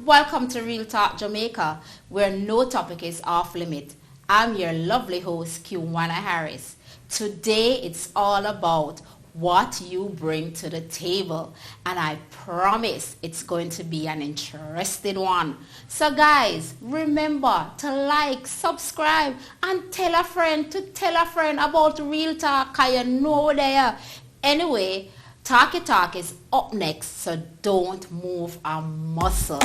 Welcome to Real Talk Jamaica, where no topic is off limit. I'm your lovely host, Quanna Harris. Today, it's all about what you bring to the table, and I promise it's going to be an interesting one. So guys, remember to like, subscribe, and tell a friend about Real Talk, cause you know there. Anyway, Talky Talk is up next, so don't move a muscle.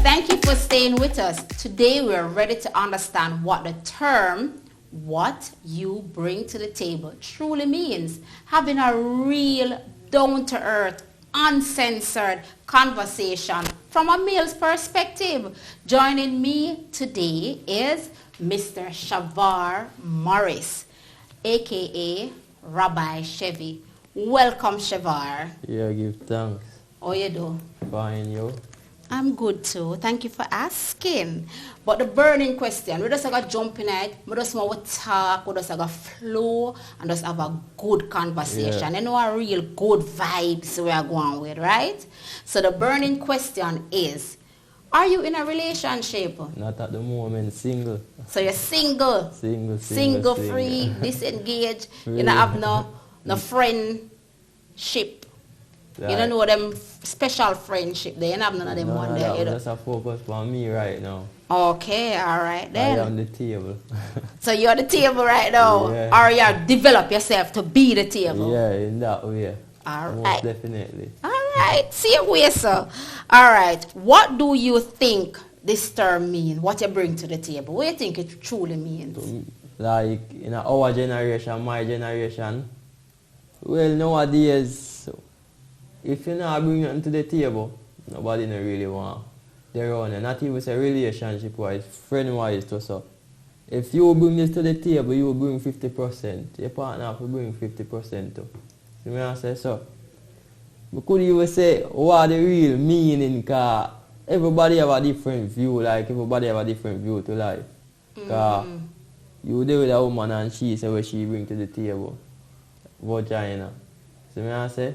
Thank you for staying with us. Today we're ready to understand what the term "what you bring to the table" truly means. Having a real, down-to-earth, uncensored conversation from a male's perspective. Joining me today is Mr. Shavar Morris, aka Rabbi Chevy. Welcome, Shavar. Yeah, give thanks. How you do? Fine, you? I'm good too. Thank you for asking. But the burning question, we just have to jump in it, we just want to talk, we just have to flow, and just have a good conversation. Yeah. You know, a real good vibes we are going with, right? So the burning question is, are you in a relationship? Not at the moment, single. So you're single? Single free, disengaged, you don't have no friendship. Right. You don't know them special friendship there. You don't have none of them one there. No, just a focus on me right now. Okay, all right then. I am the table. So you're the table right now? Yeah. Or you develop yourself to be the table? Yeah, in that way. All Most right. definitely. All right, see you way, sir. All right, what do you think this term means? What you bring to the table? What do you think it truly means? Like in our generation, my generation, well, nowadays, if you not bring nothing to the table, nobody no really want their own. Not even say relationship-wise, friend-wise too. So if you bring this to the table, you will bring 50%. Your partner will bring 50% too. See what I say? So we could even say what the real meaning, because everybody have a different view, like everybody have a different view to life. Because you deal with a woman and she say what she bring to the table. Vagina. See what I say?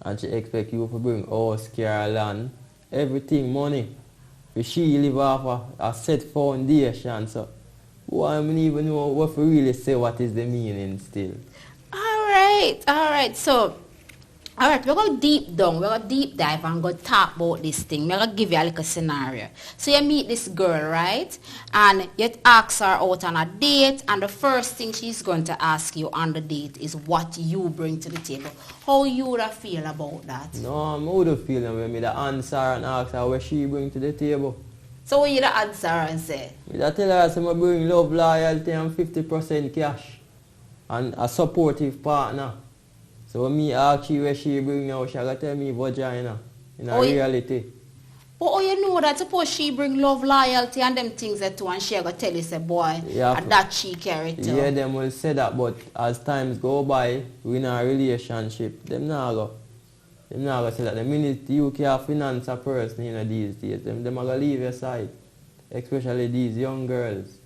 And she expect you to bring house, car, land, everything, money. If she live off a set foundation, so I don't even know what to really say what is the meaning still. All right. So, all right, we're going to deep down, we're going to deep dive and go talk about this thing. We're going to give you a little scenario. So you meet this girl, right? And you ask her out on a date, and the first thing she's going to ask you on the date is what you bring to the table. How you would feel about that? No, I would feel when I answer and ask her what she bring to the table. So what you the answer and say? I tell her I bring love, loyalty and 50% cash. And a supportive partner. So when me ask you where she bring now, she going to tell me vagina in a reality. But you know that suppose she bring love, loyalty and them things that too, and she going to tell you, say, boy, and that she carry too. Yeah, them will say that, but as times go by, we in a relationship, them not go say that. The minute you can finance a person these days, them are going to leave your side. Especially these young girls.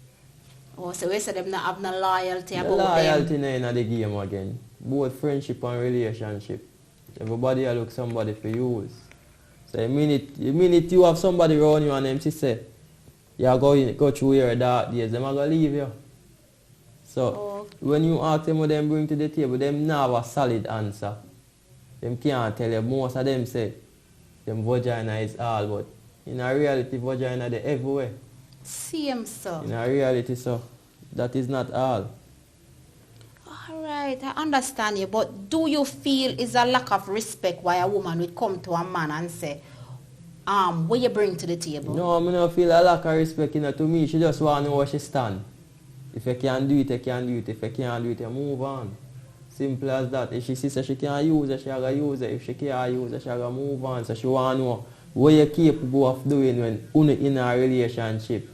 Oh, so we say them not have no loyalty the about loyalty them. in the game again. Both friendship and relationship. Everybody look somebody for use. So the minute you have somebody around you and them say, you go through your dark days, them are going to leave you. So when you ask them what them bring to the table, them not have a solid answer. Them can't tell you. Most of them say, them vagina is all, but in a reality, vagina they everywhere. Same, sir. In a reality, so that is not all. All right, I understand you, but do you feel is a lack of respect why a woman would come to a man and say, what you bring to the table? No, I don't feel a lack of respect to me. She just want to know where she stand. If you can do it, you can do it. If you can't do it, you move on. Simple as that. If she sees that she can't use it, she will use it. If she can't use it, she will move on. So she want to know what you're capable of doing when you're in a relationship.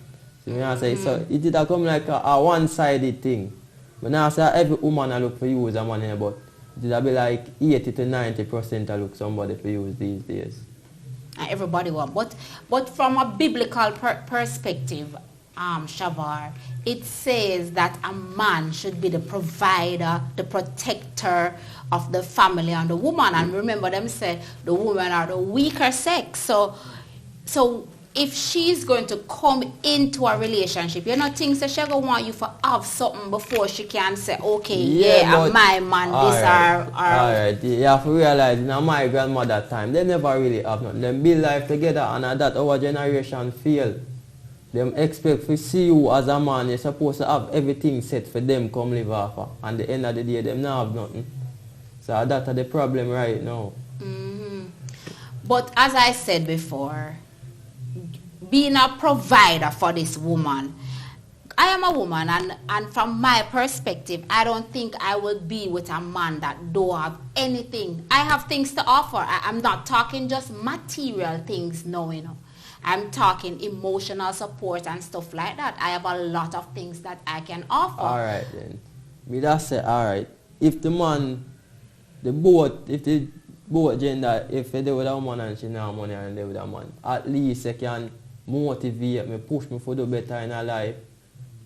So I say, so it did come like a one-sided thing. But now I say every woman I look for you as a man, but it did be like 80 to 90% I look somebody for use these days. Everybody want. But from a biblical perspective, Shavar, it says that a man should be the provider, the protector of the family and the woman. And remember them say the women are the weaker sex. So if she's going to come into a relationship, you know, things that she's going to want you to have something before she can say, okay, I'm my man, this are... Alright, you have to realize, in my grandmother time, they never really have nothing. They build life together, and at that our generation feel. Them expect to see you as a man, you're supposed to have everything set for them come live after. And at the end of the day, them not have nothing. So that's the problem right now. Mm-hmm. But as I said before, being a provider for this woman, I am a woman, and from my perspective, I don't think I will be with a man that don't have anything. I have things to offer. I'm not talking just material things, no, you know. I'm talking emotional support and stuff like that. I have a lot of things that I can offer. All right, then. Me that say, all right, if the man, if the both gender, if they with a woman and she not have money and they with a man, at least they can motivate me, push me for do better in her life.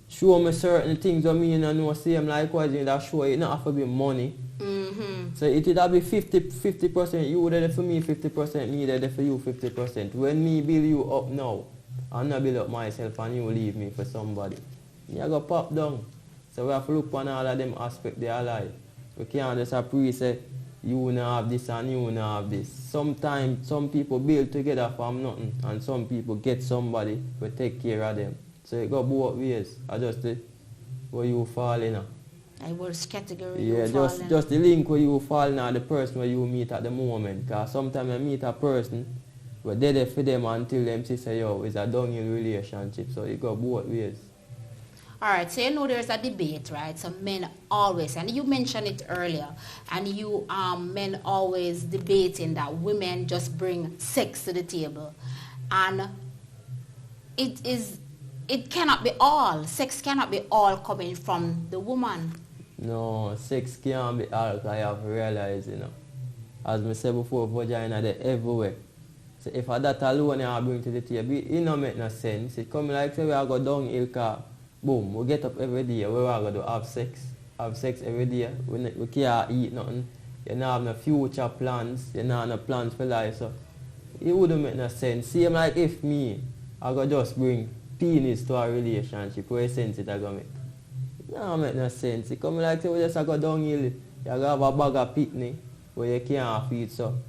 Show me certain things that me and know same likewise in that show. It not have to be money. Mm-hmm. So it would be 50%. You there for me 50%, me there for you 50%. When me build you up now, I'm not build up myself and you leave me for somebody. Me I go pop down. So we have to look on all of them aspects of their life. We can't just appreciate say you not have this and you not have this. Sometimes some people build together from nothing and some people get somebody to take care of them. So it go both ways. I just where you fall in. I was category. Yeah, just the link where you fall in the person where you meet at the moment. Because sometimes I meet a person, but they're there for them until them say, yo, it's a downhill relationship. So it go both ways. All right, so you know there's a debate, right? So men always, and you mentioned it earlier, and you men always debating that women just bring sex to the table. And it cannot be all. Sex cannot be all coming from the woman. No, sex can't be all, because I have realized, you know. As I said before, vagina they're everywhere. So if I that alone I bring to the table, it don't make no sense. It come like say we are go downhill car, boom, we get up every day, we are going to have sex. Have sex every day. We can't eat nothing. You don't have no future plans, you don't have no plans for life. So it wouldn't make no sense. Same like if me, I go just bring penis to a relationship, what sense it I go make? No, make no sense. It come like say we just go downhill, you go have a bag of picnic where you can't feed. So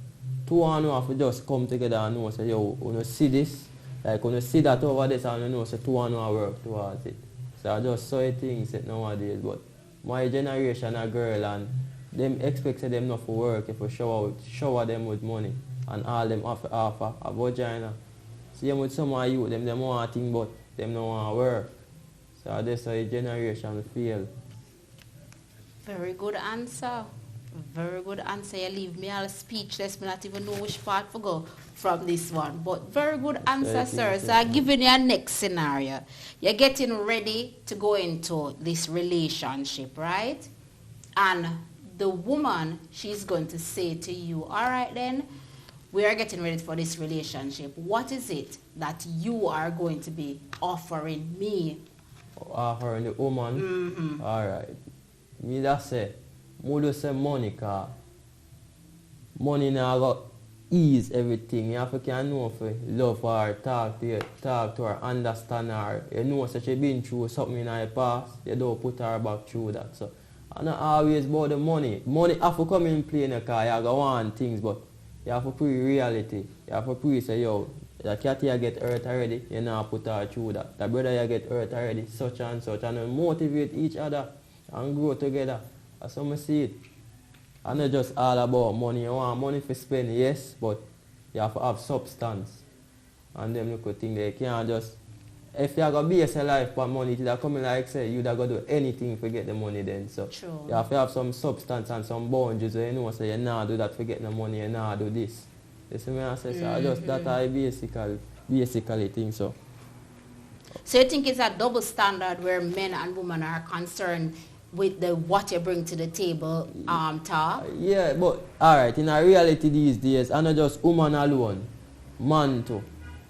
two and one have to just come together and know say, yo, when you see this, like when you see that over this and you know say two and one work towards it. So I just saw things nowadays, but my generation a girl and them expect them not to work if we shower them with money and all them offer a vagina. Same with some of you, them want thing but them don't want to work. So that's how a generation feel. Very good answer. Very good answer. You leave me all speechless. Me not even know which part to go from this one. But very good answer, sir. So I'm giving you a next scenario. You're getting ready to go into this relationship, right? And the woman, she's going to say to you, all right then, we are getting ready for this relationship. What is it that you are going to be offering me? Offering the woman? Mm-hmm. All right. Me that say, more just say money, because money now got ease everything. You have to can know if you love her, talk to her, understand her. You know that she been through something in her past, you don't put her back through that. So I'm not always about the money. Money have to come in play in the car, you go want things, but you have to pre-reality. You have to pre-say, yo, the cat you get hurt already, you know put her through that. The brother you get hurt already, such and such, and motivate each other and grow together. That's how I see it. And not just all about money. You want money for spend, yes, but you have to have substance. And them look at things they can't just, if you are going to base your life for money, it's coming like say, you're going to do anything to get the money then. So true. You have to have some substance and some boundaries where you know, so you not do that for getting the money, you not do this. You see me I say, so I just that I basically think so. So you think it's a double standard where men and women are concerned with the what you bring to the table talk? Yeah, but alright, in a reality these days, I'm not just woman alone, man too.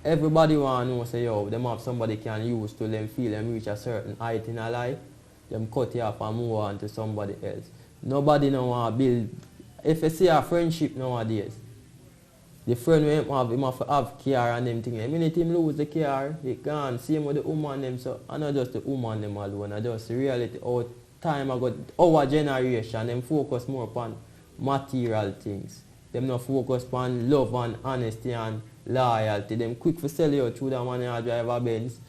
everybody want to know, say, yo, them have somebody can use to them feel them reach a certain height in a life, them cut you off and move on to somebody else. Nobody no want to build. If you see a friendship nowadays, the friend will have care and them things. The minute him lose the care, he gone. Same with the woman them. So I not just the woman them alone, I just the reality. Our time ago, our generation, them focus more upon material things. Them not focus upon love and honesty and loyalty. Them quick for sell you through the money or drive a Benz.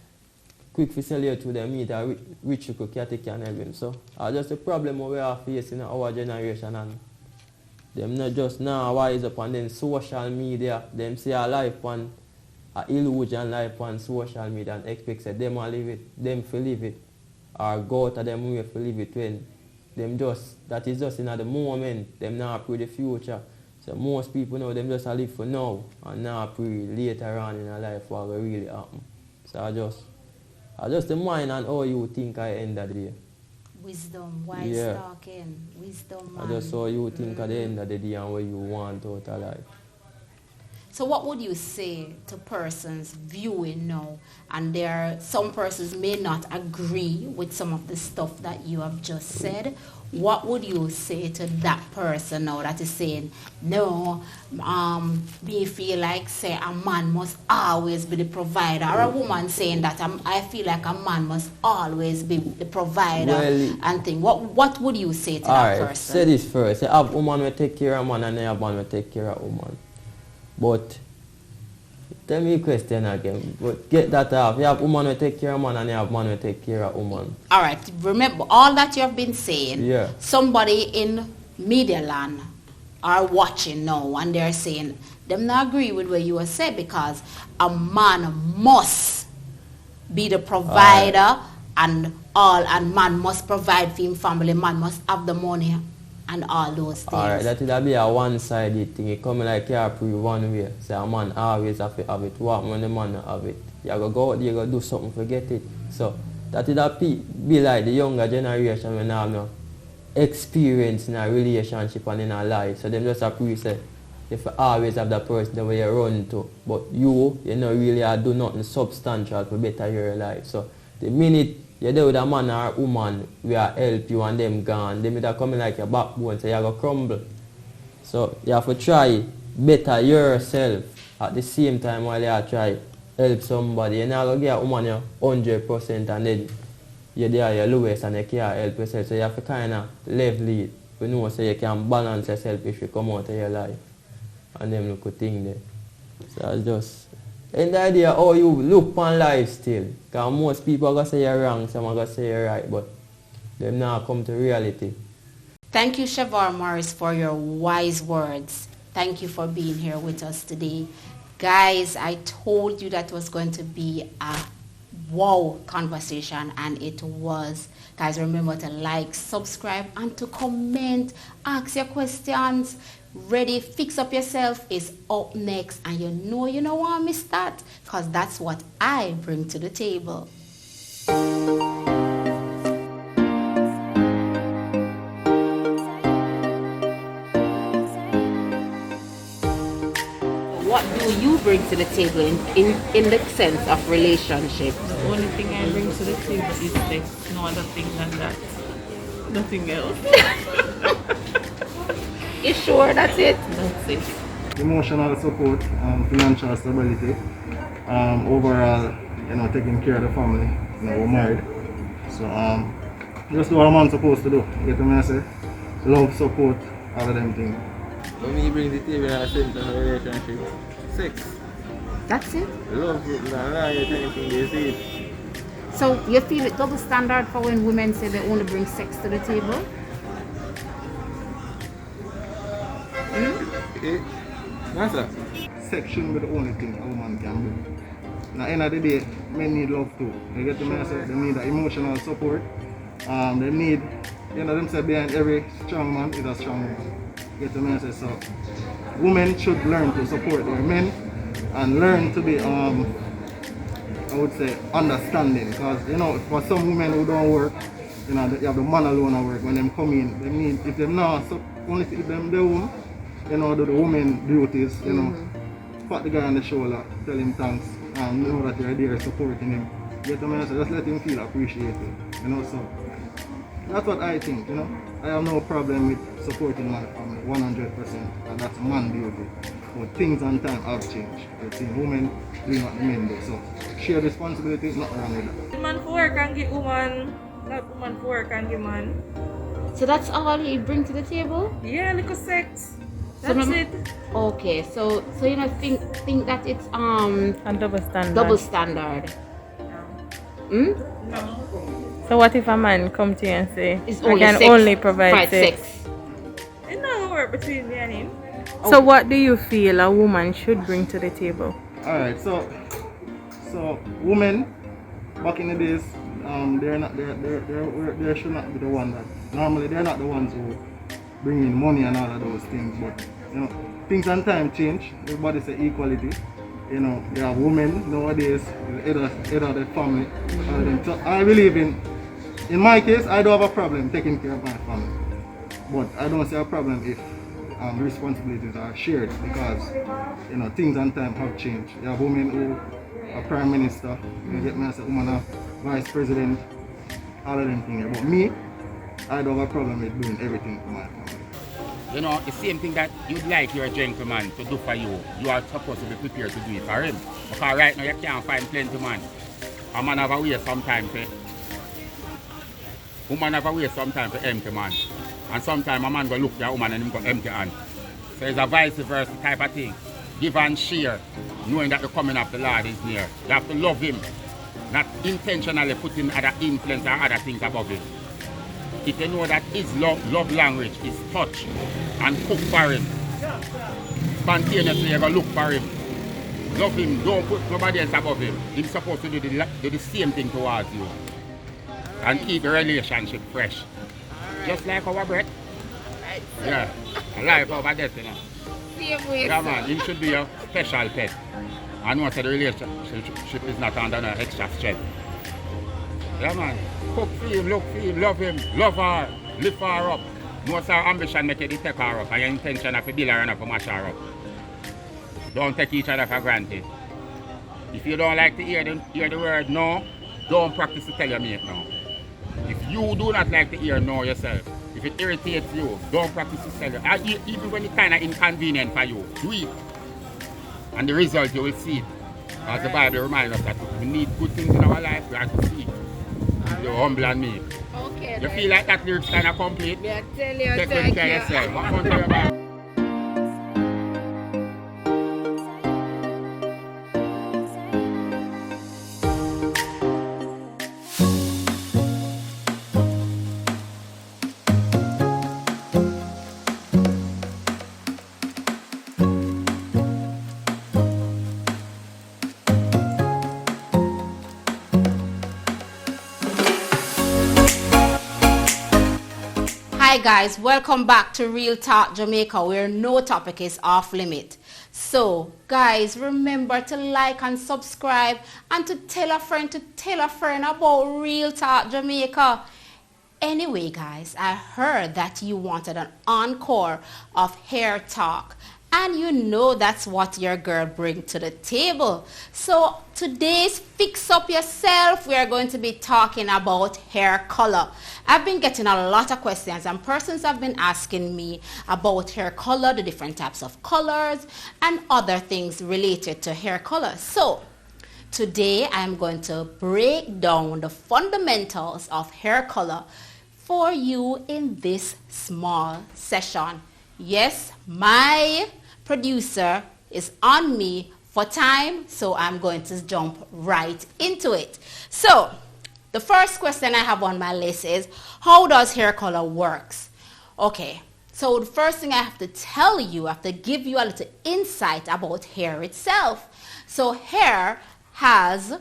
Quick for sell you through the meet a rich you can take and everything. So that's just the problem we are facing in our generation. And them not just now wise up on them social media. Them see a life on a illusion life on social media and expect that them will live it, them to live it. Or go to them way to live it when them just, that is just in the moment, them not pre the future. So most people know them just live for now and not pre later on in their life what will really happen. So I just the mind and how you think at the end of the day. Wisdom, wise talking, wisdom, man. I just how you think at the end of the day and what you want out of life. So what would you say to persons viewing now, and some persons may not agree with some of the stuff that you have just said? What would you say to that person now that is saying, no, we feel like, say, a man must always be the provider, or a woman saying that I feel like a man must always be the provider and thing. What would you say to that person? Say this first. Say, have woman will take care of man and have man will take care of woman. But tell me a question again. But get that off. You have woman who take care of man and you have man who take care of woman. Alright, remember all that you have been saying. Yeah. Somebody in media land are watching now and they're saying them not agree with what you have said because a man must be the provider and man must provide for him family, man must have the money and all those things. Alright, that would be a one-sided thing. It come like you prove one way. Say a man always have to have it. What when the man not have it? You gotta go out there, you gotta do something to get it. So that would be like the younger generation when they have no experience in a relationship and in a life. So them just approve say if you always have that person the way you run to. But you not really do nothing substantial to better your life. So the minute you're there with a man or a woman, we are help you and them gone. They may come in like your backbone, so you have to crumble. So you have to try better yourself at the same time while you try help somebody. You're not going to get a woman your 100% and then you're there your lowest and you can't help yourself. So you have to kind of level it. You know so you can balance yourself if you come out of your life. And them look a thing there. So it's just... And the idea how you look on life still. Because most people are going to say you're wrong, some are going to say you're right, but them now come to reality. Thank you, Shavar Morris, for your wise words. Thank you for being here with us today. Guys, I told you that was going to be a wow conversation, and it was. Guys, remember to like, subscribe, and to comment, ask your questions. Ready, Fix Up Yourself is up next, and you don't want to miss that, because that's what I bring to the table. What do you bring to the table in the sense of relationships? The only thing I bring to the table is sex, no other thing than that. Nothing else. You sure that's it? That's it. Emotional support, financial stability, overall, taking care of the family. We're married, so just do what a man's supposed to do. You get what I say? Love, support, all of them things. When you bring the table in a sense of a relationship, sex. That's it? Love, anything they see. So you feel it double standard for when women say they only bring sex to the table? What's that? Sex shouldn't be the only thing a woman can do. At the end of the day, men need love too. You get what I say? They need emotional support. They need, them say behind every strong man is a strong woman. You get what I say? So women should learn to support their men and learn to be, I would say, understanding. Because, for some women who don't work, you have the man alone at work. When them come in, they need, if them not, so only if them the home, do the women duties, pat the guy on the shoulder, tell him thanks, know that you're there supporting him. Get to me, so just let him feel appreciated. You know, so that's what I think, you know. I have no problem with supporting my family 100%, and that's man duty. But things and time have changed. I've seen women doing what the men do. So share responsibility is not wrong with that. Man for work and give woman, not woman for work and give man. So that's all he bring to the table? Yeah, little sex. So That's no- it. Okay, so you know think that it's And double standard. double standard. Hmm? So what if a man come to you and say, It's I only can sex, only provide sex? It don't work between me and him. So what do you feel a woman should bring to the table? Alright, so women back in the days, they should not be the one that normally they're not the ones who bring in money and all of those things, but you know, things and time change. Everybody say equality. You know, there are women nowadays, head of the family. So I believe in my case, I don't have a problem taking care of my family, but I don't see a problem if responsibilities are shared, because you know things and time have changed. You have women who are prime minister, you get me as a woman, a vice president, all of them things. But me, I don't have a problem with doing everything for my family. You know, the same thing that you'd like your gentleman to do for you, you are supposed to be prepared to do it for him. Because right now you can't find plenty man. A man have a way sometimes to, woman have a way sometimes to empty man. And sometimes a man go look at a woman and him go empty hand. So it's a vice versa type of thing. Give and share, knowing that the coming of the Lord is near. You have to love him, not intentionally putting other influence or other things above him. If you know that his love language is touch and cook for him, spontaneously you're going to look for him. Love him, don't put nobody else above him. He's supposed to do the same thing towards you. And keep the relationship fresh. Just like our breath. Yeah, life over death, you know. Same way. Yeah man, he should be a special pet. And once the relationship is not under no extra stress. Yeah man, cook for him, look for him, love her, lift her up. Most our ambition make you take her up, and your intention of to build her and to mash her up. Don't take each other for granted. If you don't like to hear the word no, don't practice to tell your mate no. If you do not like to hear no yourself, if it irritates you, don't practice to tell you. Even when it's kind of inconvenient for you, do it. And the result you will see it. As the Bible reminds us that we need good things in our life, we have to see it. You're humble and meek. Okay. You feel like that lyrics kind of complete? Yeah, tell you, Take thank good care of you. yourself. What fun to your man. Hi guys, welcome back to Real Talk Jamaica, where no topic is off limit. So guys, remember to like and subscribe and to tell a friend about Real Talk Jamaica. Anyway guys, I heard that you wanted an encore of hair talk. And you know that's what your girl brings to the table. So today's Fix Up Yourself, we are going to be talking about hair color. I've been getting a lot of questions and persons have been asking me about hair color, the different types of colors, and other things related to hair color. So today I'm going to break down the fundamentals of hair color for you in this small session. Yes, my producer is on me for time, so I'm going to jump right into it. So the first question I have on my list is, how does hair color works? Okay, so the first thing I have to tell you, I have to give you a little insight about hair itself. So hair has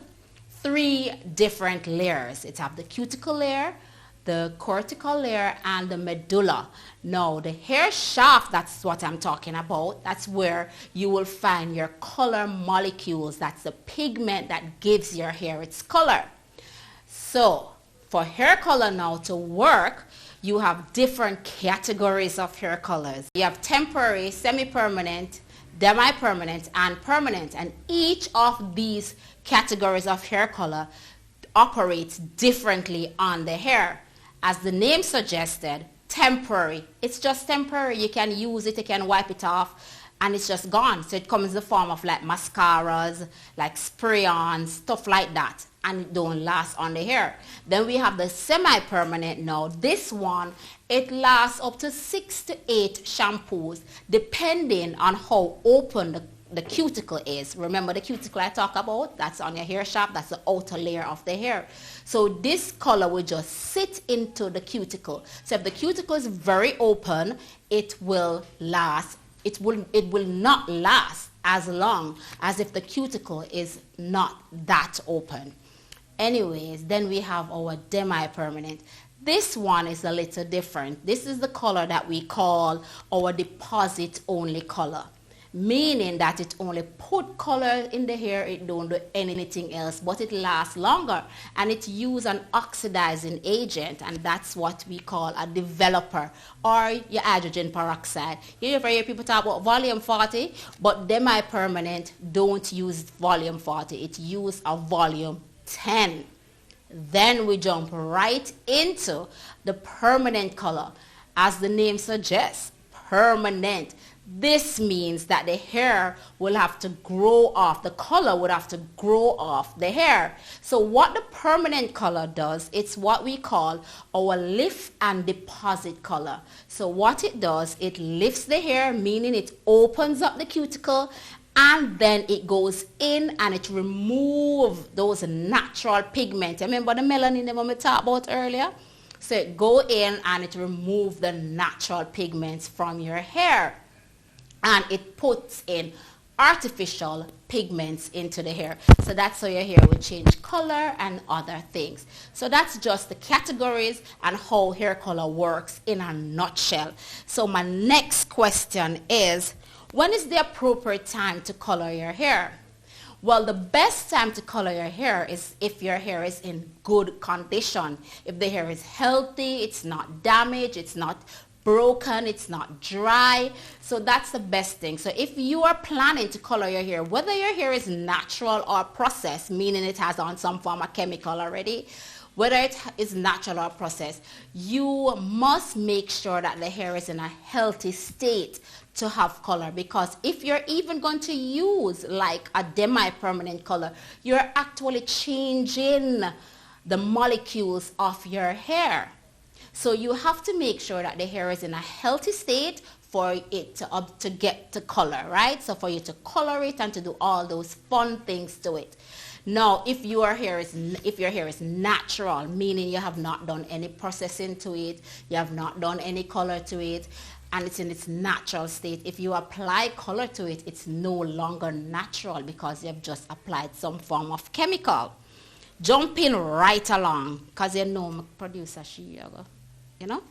3 different layers. It has the cuticle layer, the cortical layer, and the medulla. Now the hair shaft, that's what I'm talking about. That's where you will find your color molecules. That's the pigment that gives your hair its color. So for hair color now to work, you have different categories of hair colors. You have temporary, semi-permanent, demi-permanent, and permanent. And each of these categories of hair color operates differently on the hair. As the name suggested, temporary. It's just temporary. You can use it, you can wipe it off, and it's just gone. So it comes in the form of like mascaras, like spray-ons, stuff like that, and it don't last on the hair. Then we have the semi-permanent now. This one, it lasts up to 6 to 8 shampoos, depending on how open the cuticle is. Remember the cuticle I talk about? That's on your hair shaft. That's the outer layer of the hair. So this color will just sit into the cuticle. So if the cuticle is very open, it will last. It will not last as long as if the cuticle is not that open. Anyways, then we have our demi-permanent. This one is a little different. This is the color that we call our deposit-only color, meaning that it only put color in the hair, it don't do anything else, but it lasts longer, and it uses an oxidizing agent, and that's what we call a developer, or your hydrogen peroxide. You ever hear people talk about volume 40, but demi-permanent don't use volume 40, it uses a volume 10. Then we jump right into the permanent color. As the name suggests, permanent. This means that the hair will have to grow off. The color would have to grow off the hair. So what the permanent color does, it's what we call our lift and deposit color. So what it does, it lifts the hair, meaning it opens up the cuticle, and then it goes in and it removes those natural pigments. Remember the melanin that we talked about earlier? So it go in and it removes the natural pigments from your hair. And it puts in artificial pigments into the hair. So that's how your hair will change color and other things. So that's just the categories and how hair color works in a nutshell. So my next question is, when is the appropriate time to color your hair? Well, the best time to color your hair is if your hair is in good condition. If the hair is healthy, it's not damaged, it's not broken, it's not dry. So that's the best thing. So if you are planning to color your hair, whether your hair is natural or processed, meaning it has on some form of chemical already, whether it is natural or processed, you must make sure that the hair is in a healthy state to have color, because if you're even going to use like a demi-permanent color, you're actually changing the molecules of your hair. So you have to make sure that the hair is in a healthy state for it to get to color, right? So for you to color it and to do all those fun things to it. Now, if your hair is natural, meaning you have not done any processing to it, you have not done any color to it, and it's in its natural state, if you apply color to it, it's no longer natural because you've just applied some form of chemical. Jumping right along, because you know my producer, you know.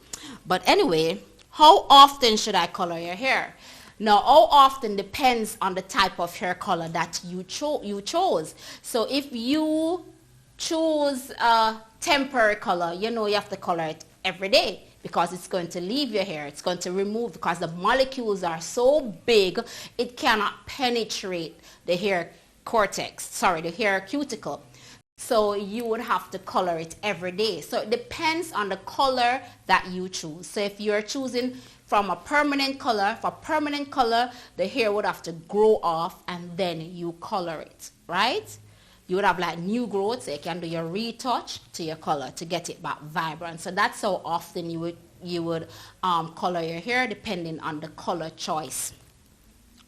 But anyway, how often should I color your hair? Now, how often depends on the type of hair color that you chose. So if you choose a temporary color, you know you have to color it every day, because it's going to leave your hair. It's going to remove, because the molecules are so big, it cannot penetrate the hair the hair cuticle. So you would have to color it every day. So it depends on the color that you choose. So if you're choosing from a permanent color, for permanent color, the hair would have to grow off and then you color it, right? You would have like new growth, so you can do your retouch to your color to get it back vibrant. So that's how often you would color your hair, depending on the color choice.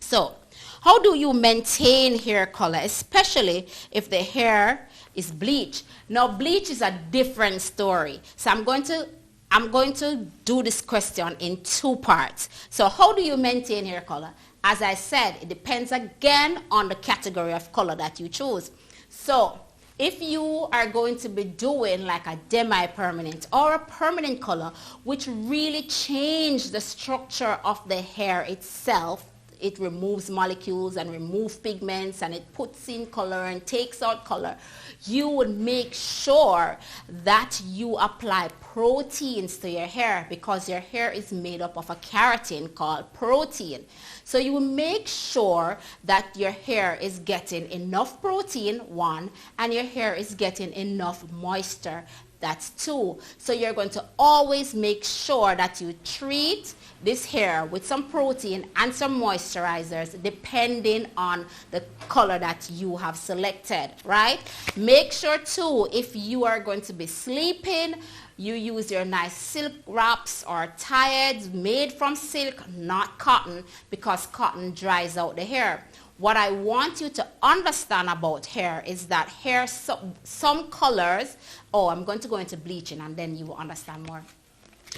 So how do you maintain hair color, especially if the hair is bleached? Now, bleach is a different story. So I'm going to do this question in 2 parts. So how do you maintain hair color? As I said, it depends again on the category of color that you choose. So if you are going to be doing like a demi-permanent or a permanent color, which really change the structure of the hair itself, it removes molecules and removes pigments, and it puts in color and takes out color, you would make sure that you apply proteins to your hair, because your hair is made up of a keratin called protein. So you will make sure that your hair is getting enough protein, 1, and your hair is getting enough moisture. That's 2. So you're going to always make sure that you treat this hair with some protein and some moisturizers depending on the color that you have selected, right? Make sure too, if you are going to be sleeping, you use your nice silk wraps or tires made from silk, not cotton, because cotton dries out the hair. What I want you to understand about hair is that hair, some colors, I'm going to go into bleaching and then you will understand more.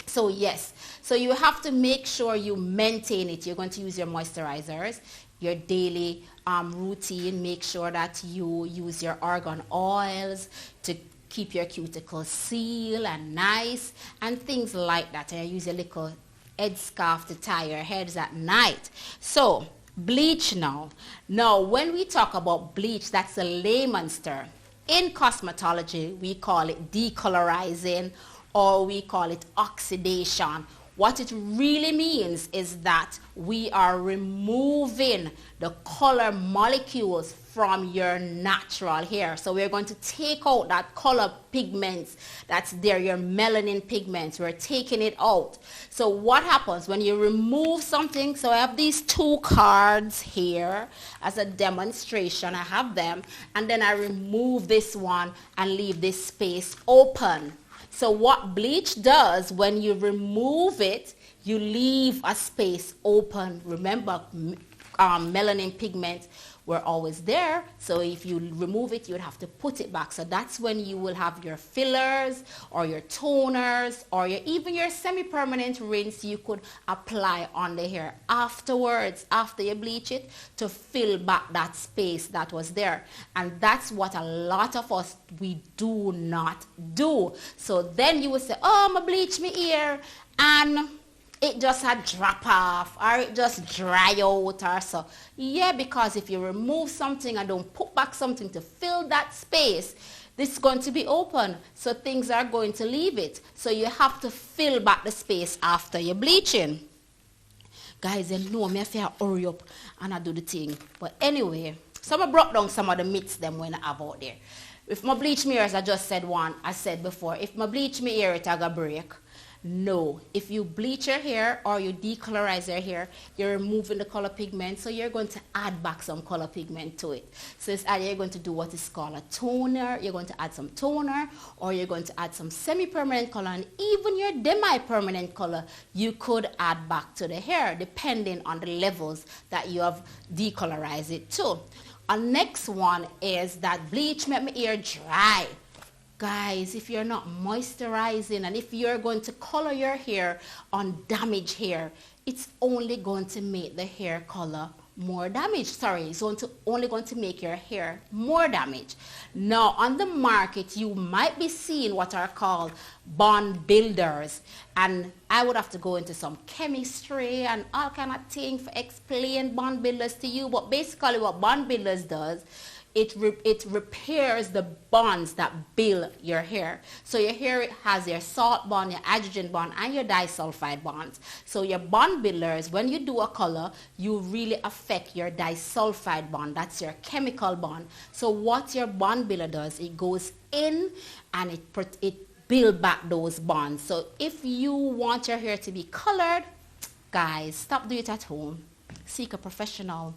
So yes, so you have to make sure you maintain it. You're going to use your moisturizers, your daily routine. Make sure that you use your argan oils to keep your cuticles sealed and nice and things like that. And you use a little head scarf to tie your heads at night. So bleach now. Now, when we talk about bleach, that's a layman's term. In cosmetology, we call it decolorizing, or we call it oxidation. What it really means is that we are removing the color molecules from your natural hair. So we're going to take out that color pigments that's there, your melanin pigments. We're taking it out. So what happens when you remove something? So I have these 2 cards here as a demonstration. I have them, and then I remove this one and leave this space open. So what bleach does, when you remove it, you leave a space open. Remember, melanin pigments were always there. So if you remove it, you'd have to put it back. So that's when you will have your fillers or your toners or even your semi-permanent rinse you could apply on the hair afterwards, after you bleach it, to fill back that space that was there. And that's what a lot of us, we do not do. So then you will say, oh, I'm going to bleach my ear and it just had drop off or it just dry out or so. Yeah, because if you remove something and don't put back something to fill that space, this is going to be open. So things are going to leave it. So you have to fill back the space after you're bleaching. Guys, you know me, I have to hurry up and I do the thing. But anyway, so I brought down some of the myths them when I have out there. If my bleach me ears, I just said one, I said before, if my bleach me ear, it will break. No, if you bleach your hair or you decolorize your hair, you're removing the color pigment, so you're going to add back some color pigment to it. So it's either you're going to do what is called a toner, you're going to add some toner, or you're going to add some semi-permanent color, and even your demi-permanent color, you could add back to the hair, depending on the levels that you have decolorized it to. Our next one is that bleach make my hair dry. Guys, if you're not moisturizing and if you're going to color your hair on damaged hair, it's only going to make the hair color more damaged. Sorry, it's only going to make your hair more damaged. Now, on the market, you might be seeing what are called bond builders. And I would have to go into some chemistry and all kind of things to explain bond builders to you. But basically what bond builders does, it repairs the bonds that build your hair. So your hair has your salt bond, your hydrogen bond, and your disulfide bonds. So your bond builders, when you do a color, you really affect your disulfide bond. That's your chemical bond. So what your bond builder does, it goes in and it builds back those bonds. So if you want your hair to be colored, guys, stop doing it at home. Seek a professional.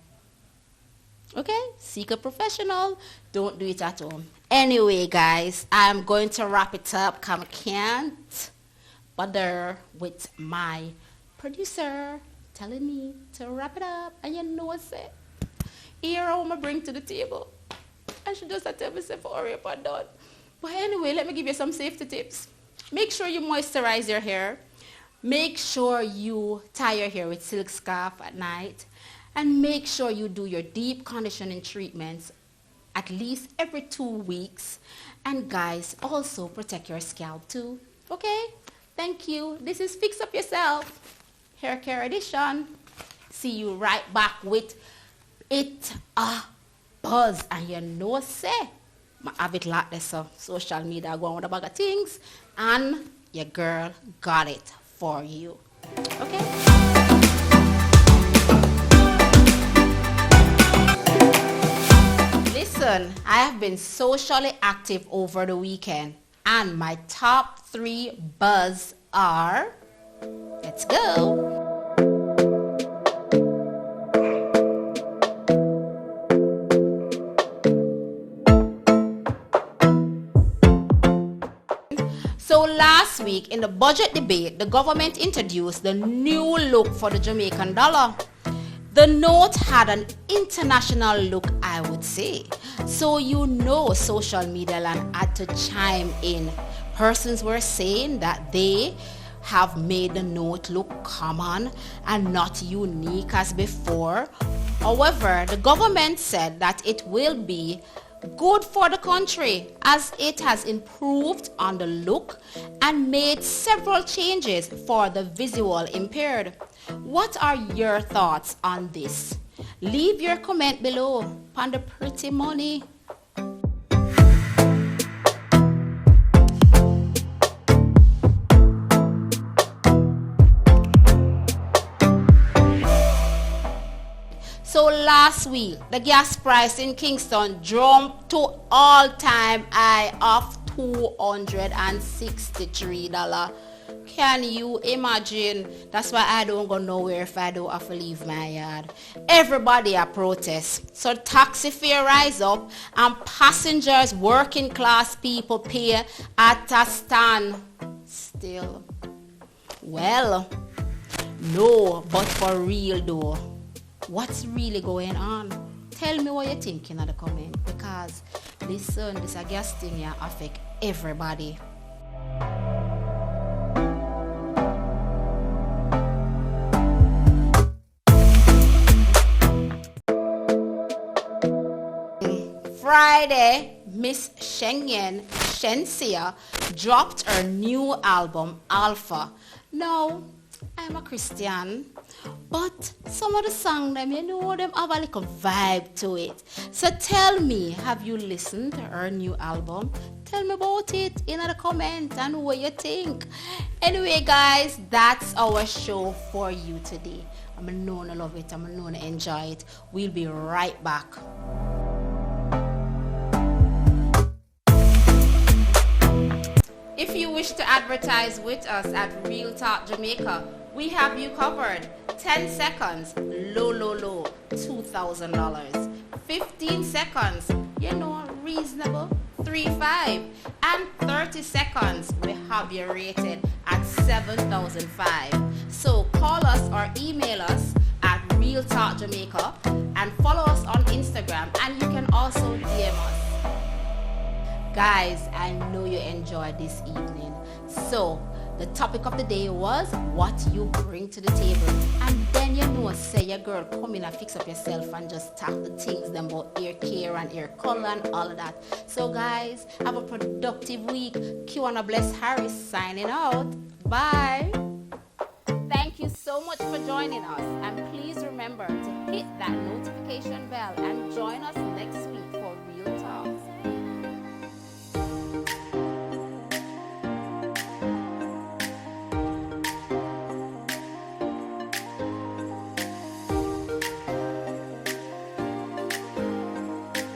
Okay, seek a professional. Don't do it at home. Anyway, guys, I'm going to wrap it up. I can't bother with my producer telling me to wrap it up. And you know what's it? Here I'm going to bring to the table. I should just tell myself, hurry up and done. But anyway, let me give you some safety tips. Make sure you moisturize your hair. Make sure you tie your hair with silk scarf at night. And make sure you do your deep conditioning treatments at least every 2 weeks. And guys, also protect your scalp too. Okay? Thank you. This is Fix Up Yourself Hair Care Edition. See you right back with it a buzz. And you know, say, I have it like this, so social media going with a bag of things, and your girl got it for you. Okay? Listen, I have been socially active over the weekend, and my top 3 buzz are, let's go. So last week in the budget debate, the government introduced the new look for the Jamaican dollar. The note had an international look, I would say. So you know social media land had to chime in. Persons were saying that they have made the note look common and not unique as before. However, the government said that it will be good for the country as it has improved on the look and made several changes for the visual impaired. What are your thoughts on this? Leave your comment below on the pretty money. So last week, the gas price in Kingston jumped to all-time high of $263. Can you imagine? That's why I don't go nowhere if I don't have to leave my yard. Everybody a protest. So taxi fare rise up and passengers, working class people pay at a stand still. Well, no, but for real though. What's really going on? Tell me what you're thinking in the comment, because listen, this a gas thing here affect everybody. Friday, Miss Shensia dropped her new album, Alpha. Now, I'm a Christian, but some of the songs, them have a little vibe to it. So tell me, have you listened to her new album? Tell me about it in the comments and what you think. Anyway, guys, that's our show for you today. I'm known to love it. I'm known to enjoy it. We'll be right back. If you wish to advertise with us at Real Talk Jamaica, we have you covered. 10 seconds, low, $2,000. 15 seconds, reasonable, $3,500. And 30 seconds, we have you rated at $7,500. So call us or email us at Real Talk Jamaica and follow us on Instagram, and you can also DM us. Guys, I know you enjoyed this evening. So, the topic of the day was what you bring to the table. And then say your girl, come in and fix up yourself and just talk the things them about hair care and hair color and all of that. So guys, have a productive week. Quanna Bless Harris signing out. Bye. Thank you so much for joining us. And please remember to hit that notification bell and join us